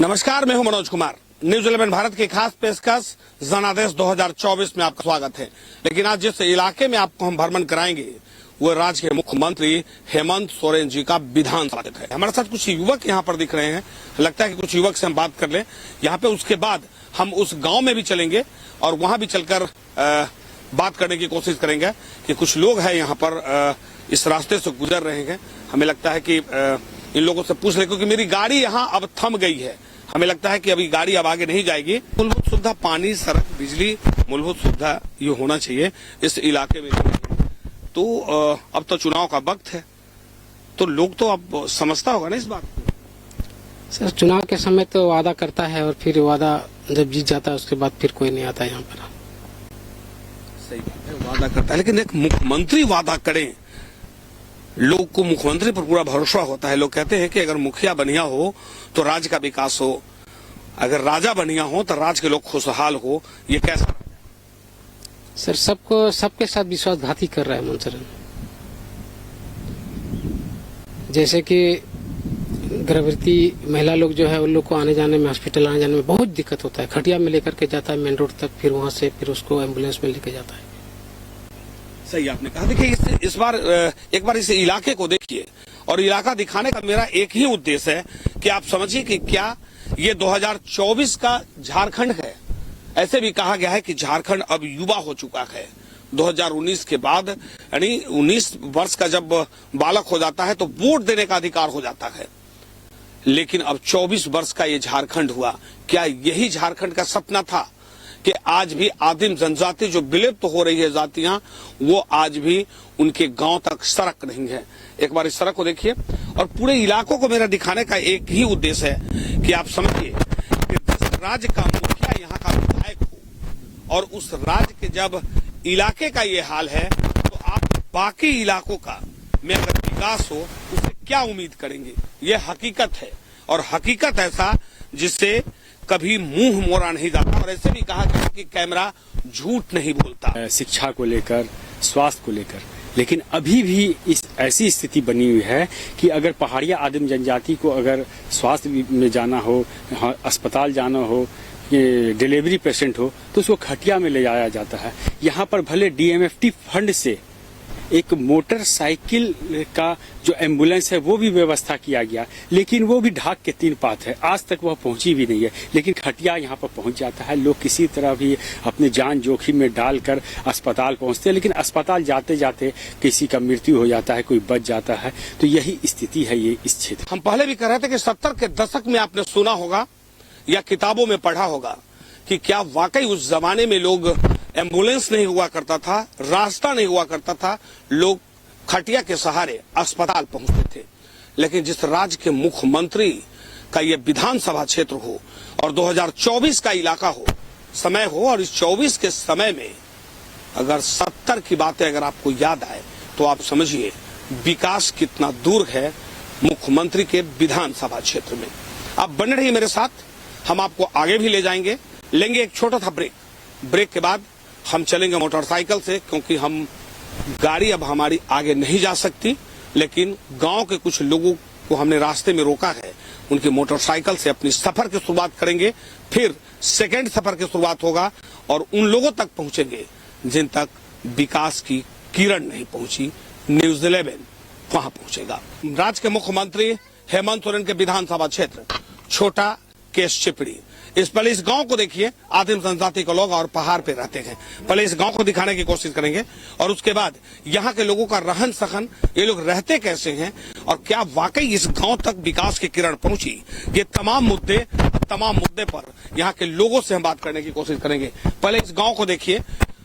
नमस्कार, मैं हूं मनोज कुमार। न्यूज 11 भारत की खास पेशकश जनादेश 2024 में आपका स्वागत है। लेकिन आज जिस इलाके में आपको हम भ्रमण कराएंगे वो राज्य के मुख्यमंत्री हेमंत सोरेन जी का विधानसभा क्षेत्र है। हमारे साथ कुछ युवक यहाँ पर दिख रहे हैं। लगता है कि कुछ युवक से हम बात कर लें यहाँ पे। उसके बाद हम उस गाँव में भी चलेंगे और वहां भी चलकर बात करने की कोशिश करेंगे कि कुछ लोग हैं यहाँ पर इस रास्ते से गुजर रहे हैं। हमें लगता है कि इन लोगों से पूछ ले, क्योंकि मेरी गाड़ी यहाँ अब थम गई है। हमें लगता है कि अभी गाड़ी अब आगे नहीं जाएगी। मूलभूत सुविधा पानी, सड़क, बिजली, मूलभूत सुविधा ये होना चाहिए इस इलाके में। तो अब तो चुनाव का वक्त है, तो लोग तो अब समझता होगा ना इस बात को। सर, चुनाव के समय तो वादा करता है और फिर वादा जब जीत जाता है उसके बाद फिर कोई नहीं आता यहाँ पर। सही बात है, वादा करता है, लेकिन एक मुख्यमंत्री वादा करे, लोग को मुख्यमंत्री पर पूरा भरोसा होता है। लोग कहते हैं कि अगर मुखिया बढ़िया हो तो राज्य का विकास हो, अगर राजा बढ़िया हो तो राज्य के लोग खुशहाल हो। ये कैसा? सर, सबके साथ विश्वासघाती कर रहा है मनसरन। जैसे कि गर्भवती महिला लोग जो है उन लोग को आने जाने में, हॉस्पिटल आने जाने में बहुत दिक्कत होता है। खटिया में लेकर के जाता है मेन रोड तक, फिर वहां से फिर उसको एम्बुलेंस में लेके जाता है। सही आपने कहा। देखिए, इस बार एक बार इस इलाके को देखिए, और इलाका दिखाने का मेरा एक ही उद्देश्य है कि आप समझिए कि क्या ये 2024 का झारखंड है। ऐसे भी कहा गया है कि झारखंड अब युवा हो चुका है। 2019 के बाद, यानी 19 वर्ष का जब बालक हो जाता है तो वोट देने का अधिकार हो जाता है। लेकिन अब 24 वर्ष का ये झारखंड हुआ। क्या यही झारखंड का सपना था कि आज भी आदिम जनजाति जो विलुप्त हो रही है जातियां, वो आज भी उनके गांव तक सड़क नहीं है। एक बार इस सड़क को देखिए, और पूरे इलाकों को मेरा दिखाने का एक ही उद्देश्य है कि आप समझिए कि जिस राज्य का मुखिया यहाँ का विधायक हो और उस राज्य के जब इलाके का ये हाल है, तो आप बाकी इलाकों का में अगर विकास हो उससे क्या उम्मीद करेंगे? ये हकीकत है, और हकीकत ऐसा जिससे कभी मुंह मोड़ा नहीं जाता। और ऐसे भी कहा गया कि कैमरा झूठ नहीं बोलता। शिक्षा को लेकर, स्वास्थ्य को लेकर, लेकिन अभी भी इस ऐसी स्थिति बनी हुई है कि अगर पहाड़िया आदिम जनजाति को अगर स्वास्थ्य में जाना हो, अस्पताल जाना हो, डिलीवरी पेशेंट हो, तो उसको खटिया में ले जाया जाता है। यहाँ पर भले डीएमएफटी फंड से एक मोटरसाइकिल का जो एम्बुलेंस है वो भी व्यवस्था किया गया, लेकिन वो भी ढाक के 3 पात है, आज तक वह पहुंची भी नहीं है। लेकिन खटिया यहाँ पर पहुंच जाता है। लोग किसी तरह भी अपनी जान जोखिम में डालकर अस्पताल पहुंचते हैं, लेकिन अस्पताल जाते जाते किसी का मृत्यु हो जाता है, कोई बच जाता है। तो यही स्थिति है ये इस क्षेत्र। हम पहले भी कह रहे थे कि 70 के दशक में आपने सुना होगा या किताबों में पढ़ा होगा कि क्या वाकई उस जमाने में लोग एम्बुलेंस नहीं हुआ करता था, रास्ता नहीं हुआ करता था, लोग खटिया के सहारे अस्पताल पहुंचते थे। लेकिन जिस राज्य के मुख्यमंत्री का ये विधानसभा क्षेत्र हो और 2024 का इलाका हो, समय हो, और इस 24 के समय में अगर 70 की बातें अगर आपको याद आए तो आप समझिए विकास कितना दूर है मुख्यमंत्री के विधानसभा क्षेत्र में। आप बने रहिए मेरे साथ, हम आपको आगे भी ले जाएंगे। लेंगे एक छोटा सा ब्रेक के बाद हम चलेंगे मोटरसाइकिल से, क्योंकि हम गाड़ी अब हमारी आगे नहीं जा सकती। लेकिन गांव के कुछ लोगों को हमने रास्ते में रोका है, उनकी मोटरसाइकिल से अपनी सफर की शुरुआत करेंगे। फिर सेकेंड सफर की शुरुआत होगा और उन लोगों तक पहुंचेंगे जिन तक विकास की किरण नहीं पहुंची। न्यूज 11 वहां पहुंचेगा। राज्य के मुख्यमंत्री हेमंत सोरेन के विधानसभा क्षेत्र छोटा केस चिपड़ी। पहले इस गांव को देखिए, आदिम जनजाति के लोग और पहाड़ पे रहते हैं। पहले इस गांव को दिखाने की कोशिश करेंगे और उसके बाद यहाँ के लोगों का रहन सहन, ये लोग रहते कैसे हैं और क्या वाकई इस गांव तक विकास की किरण पहुंची। ये तमाम मुद्दे पर यहाँ के लोगों से हम बात करने की कोशिश करेंगे। पहले इस गाँव को देखिए,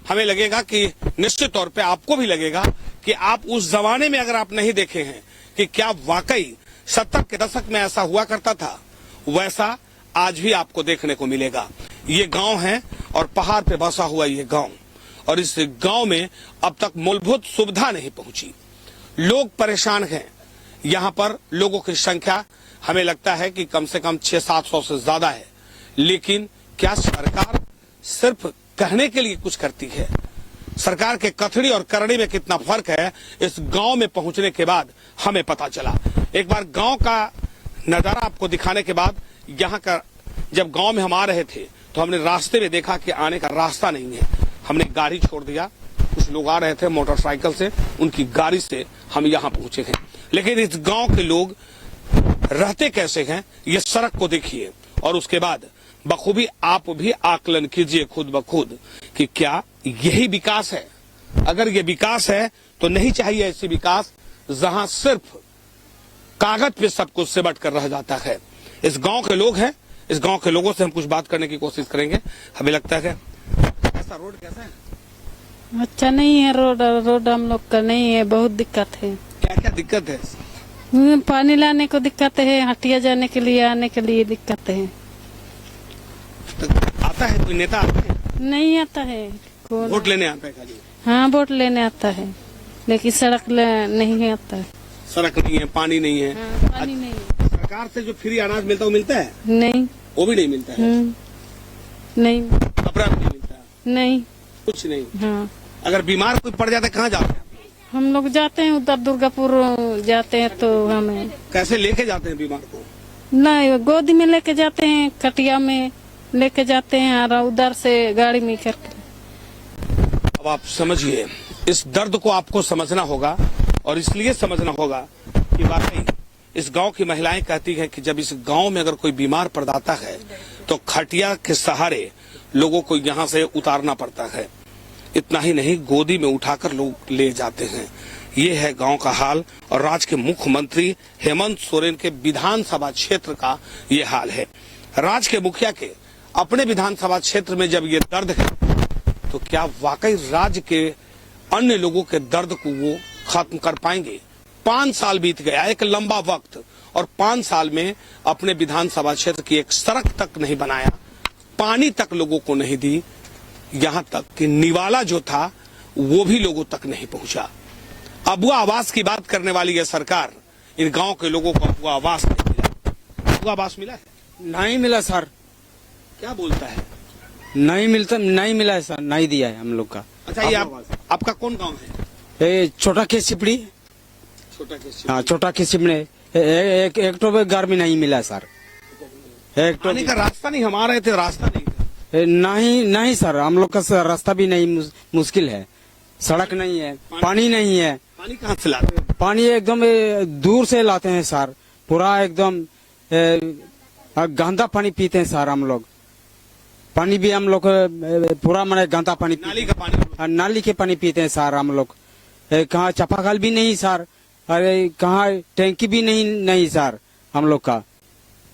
हमें लगेगा कि निश्चित तौर पर आपको भी लगेगा कि आप उस जमाने में अगर आप नहीं देखे हैं कि क्या वाकई 70 के दशक में ऐसा हुआ करता था, वैसा आज भी आपको देखने को मिलेगा। ये गांव है और पहाड़ पे बसा हुआ ये गांव, और इस गांव में अब तक मूलभूत सुविधा नहीं पहुंची। लोग परेशान हैं। यहाँ पर लोगों की संख्या हमें लगता है कि कम से कम 600-700 से ज्यादा है। लेकिन क्या सरकार सिर्फ कहने के लिए कुछ करती है? सरकार के कथड़ी और करनी में कितना फर्क है, इस गांव में पहुंचने के बाद हमें पता चला। एक बार गांव का नजारा आपको दिखाने के बाद यहाँ का जब गांव में हम आ रहे थे तो हमने रास्ते में देखा कि आने का रास्ता नहीं है। हमने गाड़ी छोड़ दिया, कुछ लोग आ रहे थे मोटरसाइकिल से, उनकी गाड़ी से हम यहाँ पहुंचे हैं। लेकिन इस गांव के लोग रहते कैसे हैं, ये सड़क को देखिए और उसके बाद बखूबी आप भी आकलन कीजिए खुद ब खुद कि क्या यही विकास है। अगर ये विकास है तो नहीं चाहिए ऐसी विकास जहां सिर्फ कागज पे सब कुछ सिमट कर रह जाता है। इस गांव के लोग हैं, इस गांव के लोगों से हम कुछ बात करने की कोशिश करेंगे। हमें लगता है ऐसा रोड कैसा है? अच्छा नहीं है रोड हम लोग का नहीं है, बहुत दिक्कत है। क्या क्या दिक्कत है? पानी लाने को दिक्कत है, हटिया जाने के लिए आने के लिए दिक्कत है। तो आता है कोई नेता? आता है? नहीं आता है। कौन? वोट लेने आता है खाली? हाँ वोट लेने आता है, लेकिन सड़क नहीं आता है। सड़क नहीं है, पानी नहीं है। हाँ, पानी नहीं है। सरकार से जो फ्री अनाज मिलता है वो मिलता है? नहीं, वो भी नहीं मिलता है। नहीं, कपड़ा भी नहीं मिलता है? नहीं, कुछ नहीं। हाँ। अगर बीमार कोई पड़ जाता है कहाँ जाते हैं? हम लोग जाते हैं उधर दुर्गापुर जाते हैं, तो हमें कैसे लेके जाते हैं बीमार को? नहीं गोदी में लेके जाते हैं, कटिया में लेके जाते हैं और उधर से गाड़ी में करके। अब आप समझिए, इस दर्द को आपको समझना होगा और इसलिए समझना होगा कि वाकई इस गांव की महिलाएं कहती हैं कि जब इस गांव में अगर कोई बीमार पड़ जाता है तो खटिया के सहारे लोगों को यहां से उतारना पड़ता है। इतना ही नहीं, गोदी में उठाकर लोग ले जाते हैं। ये है गांव का हाल और राज्य के मुख्यमंत्री हेमंत सोरेन के विधानसभा क्षेत्र का ये हाल है। राज्य के मुखिया के अपने विधानसभा क्षेत्र में जब ये दर्द है तो क्या वाकई राज्य के अन्य लोगों के दर्द को वो खत्म कर पाएंगे? 5 साल बीत गया, एक लंबा वक्त, और 5 साल में अपने विधानसभा क्षेत्र की एक सड़क तक नहीं बनाया, पानी तक लोगों को नहीं दी, यहाँ तक कि निवाला जो था वो भी लोगों तक नहीं पहुंचा। अबुआ आवास की बात करने वाली यह सरकार इन गांव के लोगों को अबुआ आवास नहीं मिला। अबुआ आवास मिला है? नहीं मिला सर। क्या बोलता है? नहीं मिला है सर, नहीं दिया है हम लोग का। अच्छा, ये आपका कौन गांव है? ये छोटा के सिपड़ी। छोटा केसी। हाँ, छोटा के सिपड़े एक तो घर में नहीं मिला सर। एक तो पानी का रास्ता नहीं, हम आ रहे थे रास्ता नहीं था। नहीं सर, हम लोग का रास्ता भी नहीं, मुश्किल है। सड़क नहीं है, पानी नहीं है। पानी कहाँ से लाते हैं? पानी एकदम दूर से लाते हैं सर, पूरा एकदम गंदा पानी पीते हैं सर हम लोग। पानी भी हम लोग पूरा मैंने गंदा पानी, नाली का पानी, नाली के पानी पीते हैं सर हम लोग। कहाँ चापाकल भी नहीं सर, अरे कहाँ टैंकी भी नहीं सर हम लोग का।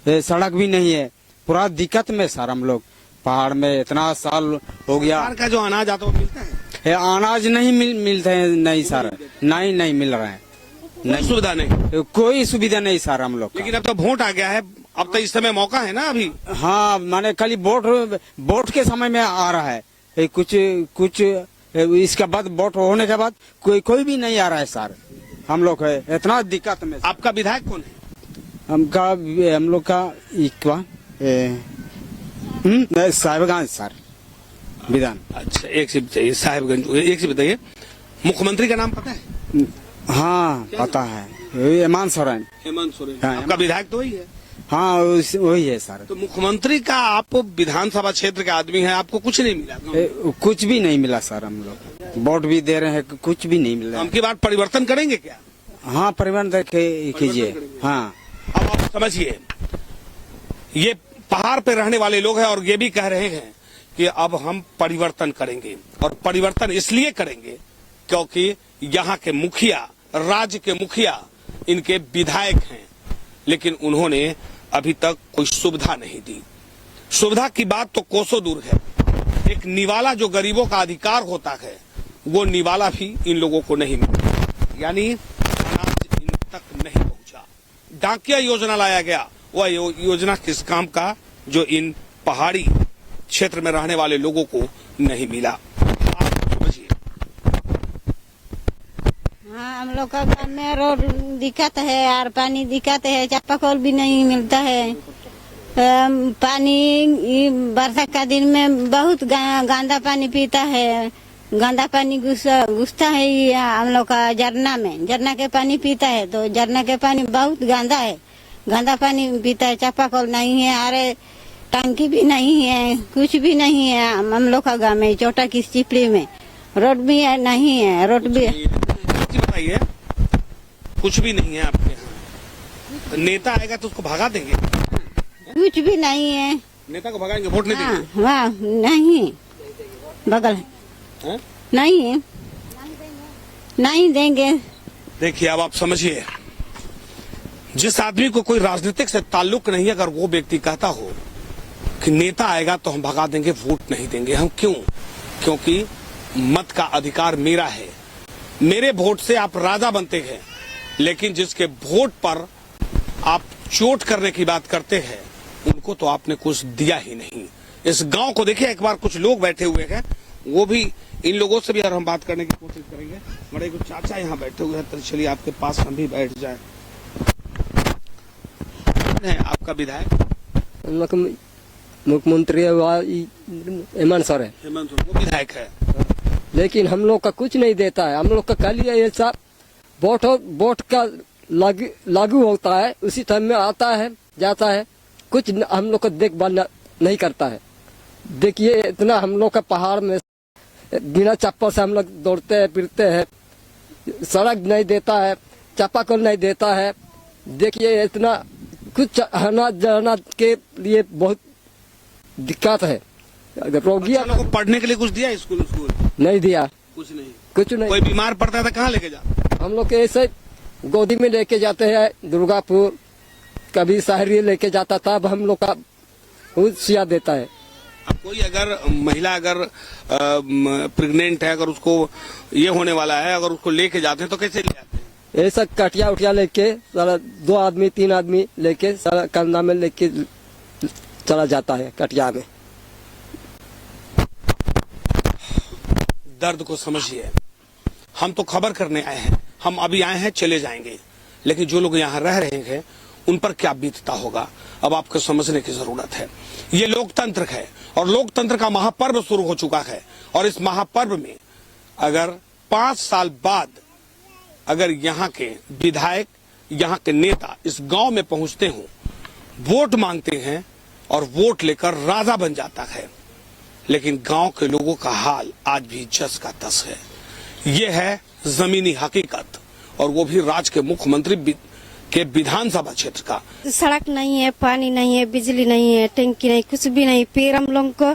सड़क भी नहीं है, पूरा दिक्कत में सर हम लोग। पहाड़ में इतना साल हो गया। सरकार का जो अनाज आता है वो मिलता है? अनाज नहीं मिलते हैं, नहीं सर, नहीं मिल रहा है। कोई सुविधा नहीं, कोई सुविधा नहीं सर हम लोग का। लेकिन अब तो वोट आ गया है, अब तो इस समय मौका है ना अभी। हाँ, माने खाली वोट के समय में आ रहा है कुछ इसके बाद वोट होने के बाद कोई भी नहीं आ रहा है सर हम लोग है इतना दिक्कत में। आपका विधायक कौन है? हम लोग का साहिबगंज सर विधान। अच्छा, एक से बताइए साहिबगंज, एक से बताइए मुख्यमंत्री का नाम पता है? हाँ पता है, हेमंत सोरेन। हेमंत सोरेन। हाँ, आपका विधायक तो वही है? हाँ वही है सर। तो मुख्यमंत्री का आप विधानसभा क्षेत्र के आदमी हैं, आपको कुछ नहीं मिला? कुछ भी नहीं मिला सर हम लोग। वोट भी दे रहे हैं, कुछ भी नहीं मिला। हम की बात परिवर्तन करेंगे क्या? हाँ, परिवर्तन कीजिए। हाँ, अब आप समझिए, ये पहाड़ पे रहने वाले लोग हैं और ये भी कह रहे हैं कि अब हम परिवर्तन करेंगे, और परिवर्तन इसलिए करेंगे क्योंकि यहाँ के मुखिया, राज्य के मुखिया इनके विधायक हैं, लेकिन उन्होंने अभी तक कोई सुविधा नहीं दी। सुविधा की बात तो कोसों दूर है, एक निवाला जो गरीबों का अधिकार होता है वो निवाला भी इन लोगों को नहीं मिला, यानी अनाज इन तक नहीं पहुंचा। डाकिया योजना लाया गया, वह योजना किस काम का जो इन पहाड़ी क्षेत्र में रहने वाले लोगों को नहीं मिला। आप समझिए। हाँ, हम लोग का गाँव में रोड दिक्कत है और पानी दिक्कत है, चापाकल भी नहीं मिलता है। पानी बरसात का दिन में बहुत गंदा पानी पीता है, गंदा पानी घुसता है ये हम लोग का झरना में, झरना के पानी पीता है तो झरना के पानी बहुत गंदा है। गंदा पानी पीता है, चापाकल नहीं है, अरे टंकी भी नहीं है, कुछ भी नहीं है। हम लोग का गाँव में चोटा की चिपड़ी में रोड भी है, नहीं है, रोड भी है। बताइए, कुछ भी नहीं है आपके यहाँ। नेता आएगा तो उसको भगा देंगे? कुछ भी नहीं है। नेता को भगाएंगे, वोट नहीं देंगे? वाह, नहीं, बगल हैं? नहीं, नहीं देंगे। देखिए, अब आप समझिए, जिस आदमी को कोई राजनीतिक से ताल्लुक नहीं है, अगर वो व्यक्ति कहता हो कि नेता आएगा तो हम भगा देंगे, वोट नहीं देंगे, हम क्यों? क्योंकि मत का अधिकार मेरा है, मेरे वोट से आप राजा बनते हैं, लेकिन जिसके वोट पर आप चोट करने की बात करते हैं, उनको तो आपने कुछ दिया ही नहीं। इस गांव को देखिए, एक बार कुछ लोग बैठे हुए हैं, वो भी इन लोगों से भी यार हम बात करने की कोशिश करेंगे। बड़े कुछ चाचा यहाँ बैठे हुए हैं, तो चलिए आपके पास हम भी बैठ जाए। आपका विधायक मुख्यमंत्री हेमंत सोरेन, हेमंत सोरेन वो विधायक है, लेकिन हम लोग का कुछ नहीं देता है। हम लोग का खाली ऐसा वोट का लागू होता है, उसी टाइम में आता है जाता है, कुछ हम लोग का देखभाल नहीं करता है। देखिए, इतना हम लोग का पहाड़ में बिना चप्पल से हम लोग दौड़ते हैं फिरते हैं, सड़क नहीं देता है, चापाकल नहीं देता है। देखिए, इतना कुछ आना के लिए बहुत दिक्कत है। अगर रोगियों को पढ़ने के लिए कुछ दिया स्कूल नहीं दिया, कुछ नहीं, कुछ नहीं। कोई बीमार पड़ता है तो कहाँ लेके जाते? हम लोग ऐसे गोदी में लेके जाते हैं, दुर्गापुर, कभी शहरी लेके जाता, तब हम लोग का बहुत सिया देता है। अब कोई अगर महिला अगर प्रेग्नेंट है, अगर उसको ये होने वाला है, अगर उसको लेके जाते हैं तो कैसे ले जाते हैं? ऐसा कटिया उटिया लेके सारा 2 आदमी 3 आदमी लेके सारा कंधा में लेके चला जाता है कटिया में। दर्द को समझिए, हम तो खबर करने आए हैं, हम अभी आए हैं, चले जाएंगे, लेकिन जो लोग यहाँ रह रहे हैं उन पर क्या बीतता होगा, अब आपको समझने की जरूरत है। ये लोकतंत्र है और लोकतंत्र का महापर्व शुरू हो चुका है, और इस महापर्व में अगर 5 साल बाद अगर यहाँ के विधायक, यहाँ के नेता इस गांव में पहुंचते हो, वोट मांगते हैं और वोट लेकर राजा बन जाता है, लेकिन गांव के लोगों का हाल आज भी जस का तस है। ये है जमीनी हकीकत, और वो भी राज्य के मुख्यमंत्री के विधानसभा क्षेत्र का। सड़क नहीं है, पानी नहीं है, बिजली नहीं है, टंकी नहीं, कुछ भी नहीं। फिर हम लोग को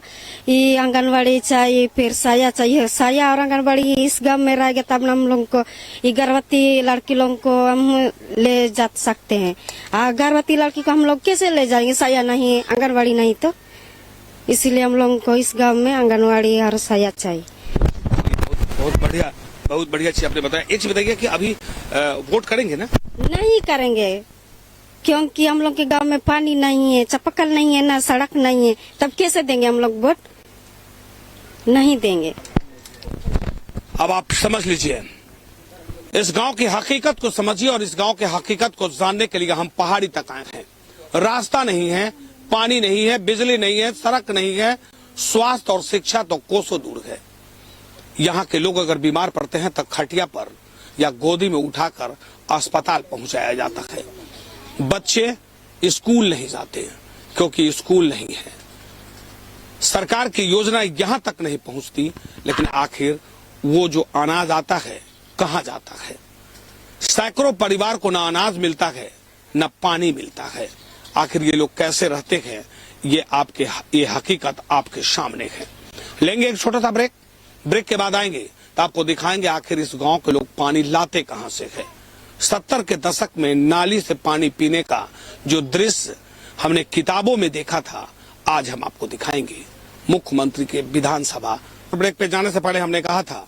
ये आंगनबाड़ी चाहिए, फिर साया चाहिए। साया और आंगनबाड़ी इस गांव में रहेगा तब हम लोग को ये गर्भवती लड़की लोगों को हम ले जा सकते हैं। गर्भवती लड़की को हम लोग कैसे ले जाएंगे? साया नहीं, आंगनबाड़ी नहीं, तो इसीलिए हम लोगों को इस गाँव में आंगनबाड़ी और साया चाहिए। बहुत बढ़िया चीज आपने बताया। एक चीज बताइए कि अभी वोट करेंगे ना? नहीं करेंगे, क्योंकि हम लोग के गांव में पानी नहीं है, चापाकल नहीं है, ना सड़क नहीं है, तब कैसे देंगे हम लोग वोट? नहीं देंगे। अब आप समझ लीजिए, इस गांव की हकीकत को समझिए, और इस गांव की हकीकत को जानने के लिए हम पहाड़ी तक आए हैं। रास्ता नहीं है, पानी नहीं है, बिजली नहीं है, सड़क नहीं है, स्वास्थ्य और शिक्षा तो कोसों दूर है। यहाँ के लोग अगर बीमार पड़ते हैं तो खटिया पर या गोदी में उठाकर अस्पताल पहुंचाया जाता है। बच्चे स्कूल नहीं जाते क्योंकि स्कूल नहीं है। सरकार की योजना यहां तक नहीं पहुंचती, लेकिन आखिर वो जो अनाज आता है कहां जाता है? सैकड़ों परिवार को ना अनाज मिलता है, न पानी मिलता है। आखिर ये लोग कैसे रहते हैं, ये हकीकत आपके सामने है। लेंगे एक छोटा सा ब्रेक, ब्रेक के बाद आएंगे तो आपको दिखाएंगे आखिर इस गांव के लोग पानी लाते कहां से है। 70 के दशक में नाली से पानी पीने का जो दृश्य हमने किताबों में देखा था, आज हम आपको दिखाएंगे मुख्यमंत्री के विधानसभा। ब्रेक पे जाने से पहले हमने कहा था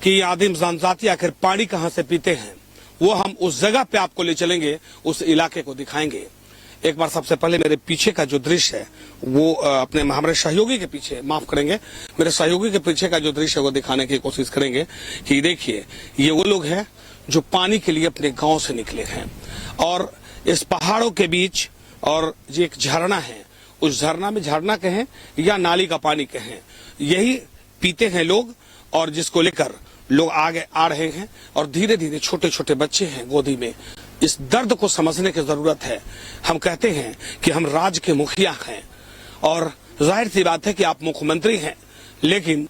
कि आदिम जनजाति आखिर पानी कहां से पीते हैं, वो हम उस जगह पे आपको ले चलेंगे, उस इलाके को दिखाएंगे। एक बार सबसे पहले मेरे पीछे का जो दृश्य है वो अपने हमारे सहयोगी के पीछे, माफ करेंगे, मेरे सहयोगी के पीछे का जो दृश्य है वो दिखाने की कोशिश करेंगे कि देखिए ये वो लोग हैं जो पानी के लिए अपने गांव से निकले हैं, और इस पहाड़ों के बीच और जो एक झरना है, उस झरना में, झरना कहें या नाली का पानी कहें, यही पीते हैं लोग, और जिसको लेकर लोग आगे आ रहे हैं। और धीरे धीरे छोटे छोटे बच्चे हैं गोदी में, इस दर्द को समझने की जरूरत है। हम कहते हैं कि हम राज्य के मुखिया हैं और जाहिर सी बात है कि आप मुख्यमंत्री हैं, लेकिन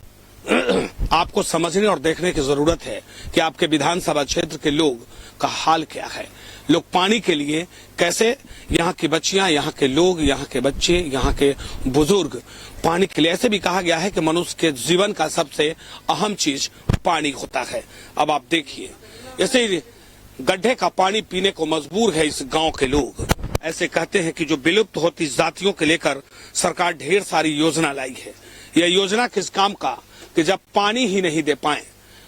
आपको समझने और देखने की जरूरत है कि आपके विधानसभा क्षेत्र के लोग का हाल क्या है। लोग पानी के लिए कैसे, यहाँ की बच्चियां, यहाँ के लोग, यहाँ के बच्चे, यहाँ के बुजुर्ग पानी के लिए, ऐसे भी कहा गया है कि मनुष्य के जीवन का सबसे अहम चीज पानी होता है। अब आप देखिए, ऐसे गड्ढे का पानी पीने को मजबूर है इस गांव के लोग। ऐसे कहते हैं कि जो विलुप्त होती जातियों के लेकर सरकार ढेर सारी योजना लाई है। यह योजना किस काम का कि जब पानी ही नहीं दे पाए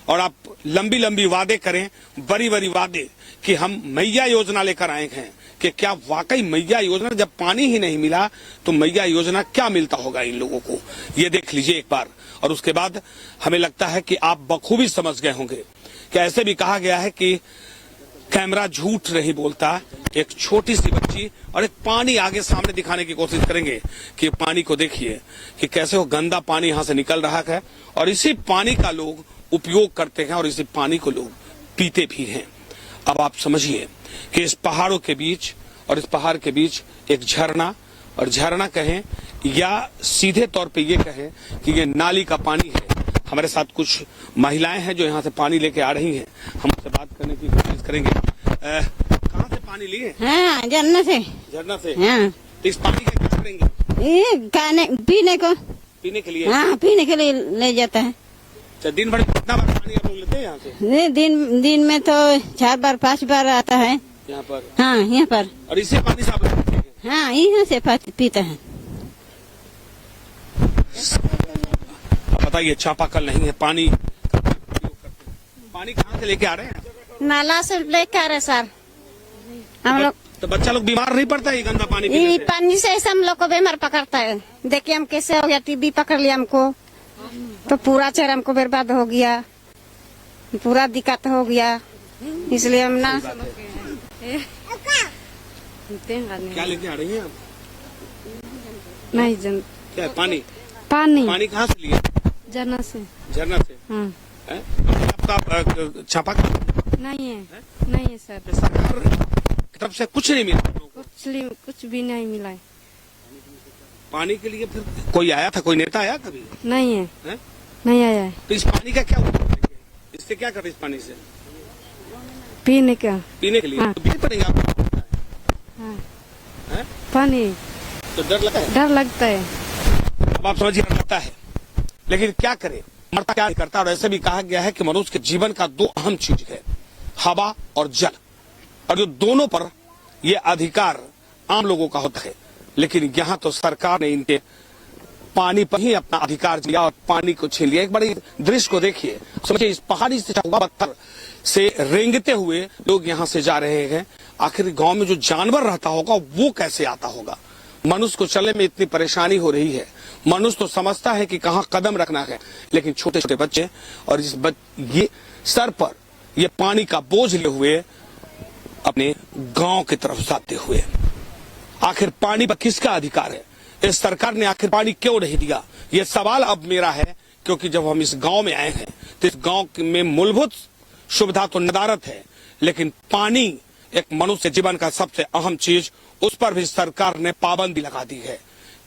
और आप लंबी लंबी वादे करें, बड़ी बड़ी वादे कि हम मैया योजना लेकर आए हैं, कि क्या वाकई मैया योजना, जब पानी ही नहीं मिला तो मैया योजना क्या मिलता होगा इन लोगों को, ये देख लीजिए एक बार। और उसके बाद हमें लगता है कि आप बखूबी समझ गए होंगे कि ऐसे भी कहा गया है कि कैमरा झूठ नहीं बोलता। एक छोटी सी बच्ची और एक पानी आगे सामने दिखाने की कोशिश करेंगे कि पानी को देखिए कि कैसे वो गंदा पानी यहां से निकल रहा है और इसी पानी का लोग उपयोग करते हैं और इसी पानी को लोग पीते भी हैं। अब आप समझिए कि इस पहाड़ों के बीच और इस पहाड़ के बीच एक झरना, और झरना कहें या सीधे तौर पे ये कहें कि ये नाली का पानी है। हमारे साथ कुछ महिलाएं हैं जो यहाँ से पानी लेके आ रही हैं, हम उनसे बात करने की कोशिश करेंगे। कहाँ से पानी लिए? हाँ, झरना से। झरना से? हाँ। तो इस पानी का क्या करेंगे? ये खाने पीने को। पीने के लिए? हाँ, पीने के लिए ले जाता है। अच्छा, दिन भर कितना बार पानी आप लोग लेते हैं यहाँ से? ये दिन में तो 4 बार 5 बार आता है यहाँ पर। हाँ, यहाँ पर। और इसी पानी से आप लोग पीते हैं? हाँ, यहाँ से पीते हैं। बताइए, चापाकल नहीं है, पानी कहाँ से लेके आ रहे हैं? नाला से लेकर आ रहे सर हम लोग। तो बच्चा लोग बीमार नहीं पड़ता ये गंदा पानी पीने ये से? पानी से ऐसे हम लोग को बीमार पकड़ता है। देखिए हम कैसे हो गया, टीबी पकड़ लिया हमको, तो पूरा चेहरा हमको बर्बाद हो गया, पूरा दिक्कत हो गया, इसलिए हम ना। क्या लेके आ रही हैं आप? नहीं जन क्या है? पानी? पानी पानी कहाँ से लिए? झरना से। झरना से? हाँ। हैं? आपका चापाकल नहीं है सर, सरकार की तरफ से कुछ नहीं मिला? कुछ भी नहीं मिला है। पानी के लिए फिर कोई आया था, कोई नेता आया कभी? नहीं हैं? है, नहीं आया है। तो इस पानी का क्या उपयोग करेंगे? इससे क्या करें? इस पानी से पीने का, पीने के लिए? हाँ। तो पीने पड़ेंगे आपको? हाँ। हैं? पानी तो डर लगता है? डर लगता है। अब आप समझिए, डर लगता है, लेकिन क्या करें, मरता क्या नहीं करता। और ऐसे भी कहा गया है कि मनुष्य के जीवन का 2 अहम चीज है, हवा और जल, और जो दोनों पर ये अधिकार आम लोगों का होता है। लेकिन यहाँ तो सरकार ने इनके पानी पर ही अपना अधिकार दिया और पानी को छीन लिया। एक बड़े दृश्य को देखिए, समझिए, इस पहाड़ी से हुआ पत्थर से रेंगते हुए लोग यहाँ से जा रहे हैं। आखिर गांव में जो जानवर रहता होगा वो कैसे आता होगा? मनुष्य को चलने में इतनी परेशानी हो रही है। मनुष्य तो समझता है कि कहाँ कदम रखना है, लेकिन छोटे छोटे बच्चे और ये सर पर ये पानी का बोझ लिए हुए अपने गांव की तरफ जाते हुए, आखिर पानी पर किसका अधिकार है? इस सरकार ने आखिर पानी क्यों नहीं दिया? ये सवाल अब मेरा है, क्योंकि जब हम इस गांव में आए हैं तो इस गांव में मूलभूत सुविधा तो नदारत है, लेकिन पानी एक मनुष्य जीवन का सबसे अहम चीज, उस पर भी सरकार ने पाबंदी लगा दी है।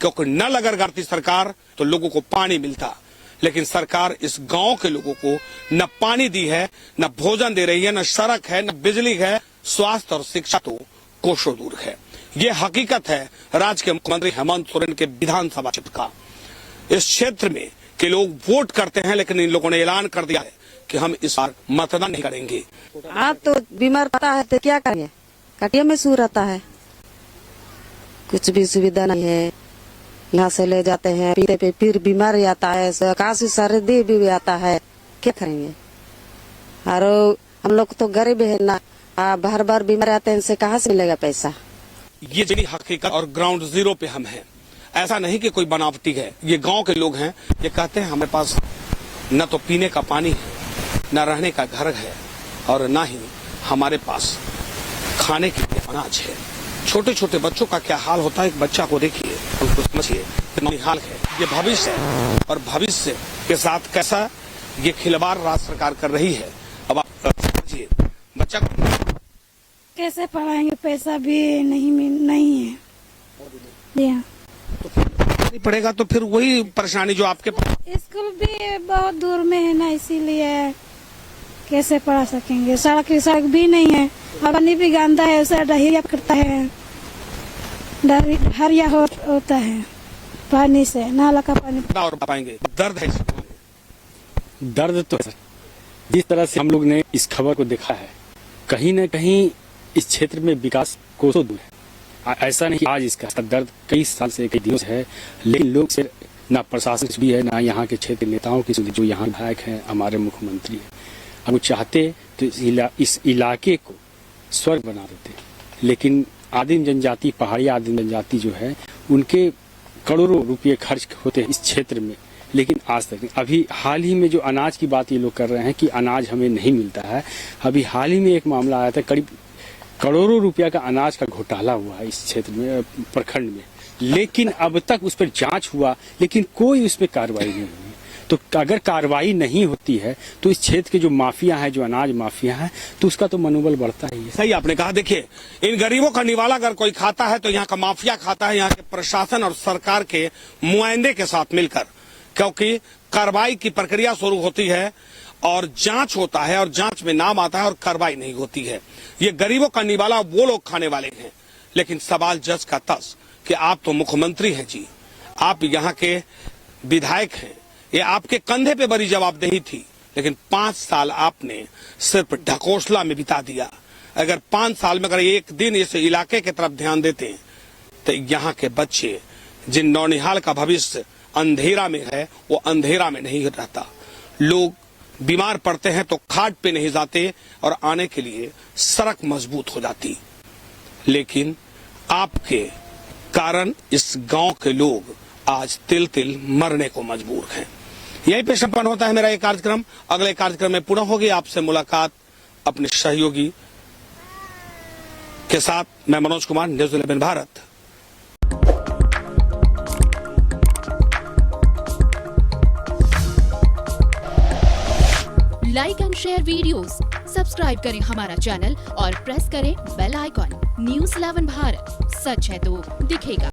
क्योंकि न लगाती सरकार तो लोगों को पानी मिलता, लेकिन सरकार इस गांव के लोगों को न पानी दी है, न भोजन दे रही है, न सड़क है, न बिजली है, स्वास्थ्य और शिक्षा तो कोसों दूर है। ये हकीकत है राज्य के मुख्यमंत्री हेमंत सोरेन के विधानसभा क्षेत्र का। इस क्षेत्र में के लोग वोट करते हैं, लेकिन इन लोगों ने ऐलान कर दिया है कि हम इस बार मतदान नहीं करेंगे। आप तो बीमार पड़ता है तो क्या करेंगे? कटिया में सू रहता है, कुछ भी सुविधा नहीं है। यहाँ से ले जाते हैं पीते पे, फिर बीमारी आता है, काशी सर्दी भी आता है, क्या करेंगे? और हम लोग तो गरीब है ना, बार बार बीमार आते हैं, इनसे कहाँ से मिलेगा पैसा? ये जनी हकीकत और ग्राउंड जीरो पे हम हैं। ऐसा नहीं कि कोई बनावटी है, ये गांव के लोग हैं। ये कहते हैं हमारे पास न तो पीने का पानी है, न रहने का घर है, और न ही हमारे पास खाने के लिए अनाज है। छोटे छोटे बच्चों का क्या हाल होता है, एक बच्चा को देखिए, उनको समझिए कितना हाल है। ये भविष्य है, और भविष्य के साथ कैसा ये खिलवाड़ राज्य सरकार कर रही है। अब आप समझिए, बच्चा कैसे पढ़ाएंगे, पैसा भी नहीं है। जी हाँ। नहीं पड़ेगा तो फिर वही परेशानी जो आपके पास। स्कूल भी बहुत दूर में है ना, इसीलिए कैसे पढ़ा सकेंगे। सड़क भी नहीं है, पानी भी गंदा है, उसे डहिया करता है, हरिया होता है पानी से, नाला का पानी। और पाएंगे दर्द है, दर्द तो है सर। जिस तरह से हम लोग ने इस खबर को देखा है, कहीं न कहीं इस क्षेत्र में विकास कोसों दूर है। ऐसा नहीं कि आज इसका दर्द कई साल से, कई दिनों से है, लेकिन लोग से ना प्रशासन भी है, ना यहाँ के क्षेत्र नेताओं की जो यहाँ विधायक हैं, हमारे मुख्यमंत्री हैं। हम लोग चाहते तो इस इलाके को स्वर्ग बना देते, लेकिन आदिम जनजाति, पहाड़ी आदिम जनजाति जो है, उनके करोड़ों रुपये खर्च होते हैं इस क्षेत्र में, लेकिन आज तक नहीं। अभी हाल ही में जो अनाज की बात ये लोग कर रहे हैं कि अनाज हमें नहीं मिलता है, अभी हाल ही में एक मामला आया था, करीब करोड़ों रुपया का अनाज का घोटाला हुआ है इस क्षेत्र में, प्रखंड में, लेकिन अब तक उस पर जांच हुआ, लेकिन कोई उसमें कार्रवाई नहीं हुई। तो अगर कार्रवाई नहीं होती है तो इस क्षेत्र के जो माफिया है, जो अनाज माफिया है, तो उसका तो मनोबल बढ़ता ही है। सही आपने कहा। देखिए, इन गरीबों का निवाला अगर कोई खाता है तो यहाँ का माफिया खाता है, यहाँ के प्रशासन और सरकार के मुआइंदे के साथ मिलकर, क्योंकि कार्रवाई की प्रक्रिया शुरू होती है और जांच होता है और जांच में नाम आता है और कार्रवाई नहीं होती है। ये गरीबों का निवाला वो लोग खाने वाले हैं। लेकिन सवाल जज का तस कि आप तो मुख्यमंत्री हैं जी, आप यहाँ के विधायक हैं, ये आपके कंधे पे बड़ी जवाबदेही थी, लेकिन 5 साल आपने सिर्फ ढकोसला में बिता दिया। अगर 5 साल में अगर एक दिन इस इलाके की तरफ ध्यान देते तो यहाँ के बच्चे, जिन नौनिहाल का भविष्य अंधेरा में है, वो अंधेरा में नहीं रहता। लोग बीमार पड़ते हैं तो खाट पे नहीं जाते और आने के लिए सड़क मजबूत हो जाती। लेकिन आपके कारण इस गांव के लोग आज तिल तिल मरने को मजबूर हैं। यहीं पे संपन्न होता है मेरा ये कार्यक्रम। अगले कार्यक्रम में पुनः होगी आपसे मुलाकात अपने सहयोगी के साथ। मैं Manoj Kumar, news 11 Bharat. Like and share videos, subscribe करें हमारा चैनल और प्रेस करें बेल आइकॉन। न्यूज़ 11 भारत, सच है तो दिखेगा।